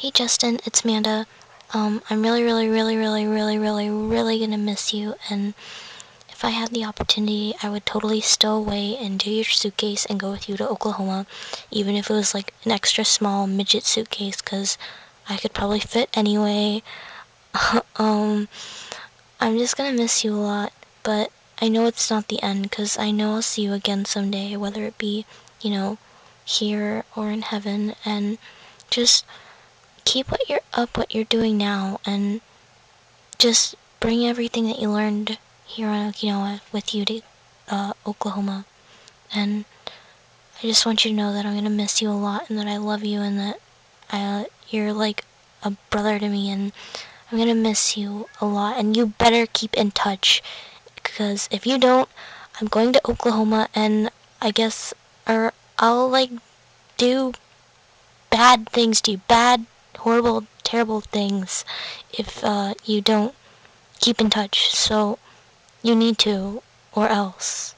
Hey Justin, it's Amanda. I'm really gonna miss you, and if I had the opportunity, I would totally stow away and do your suitcase and go with you to Oklahoma, even if it was like an extra small midget suitcase, 'cause I could probably fit anyway. um, I'm just gonna miss you a lot, but I know it's not the end, 'cause I know I'll see you again someday, whether it be, here or in heaven, and just keep what you're doing now, and just bring everything that you learned here on Okinawa with you to Oklahoma. And I just want you to know that I'm gonna miss you a lot, and that I love you, and that you're like a brother to me, and I'm gonna miss you a lot. And you better keep in touch, because if you don't, I'm going to Oklahoma, and I guess, or I'll like do bad things to you, bad, horrible, terrible things, if you don't keep in touch. So you need to, or else.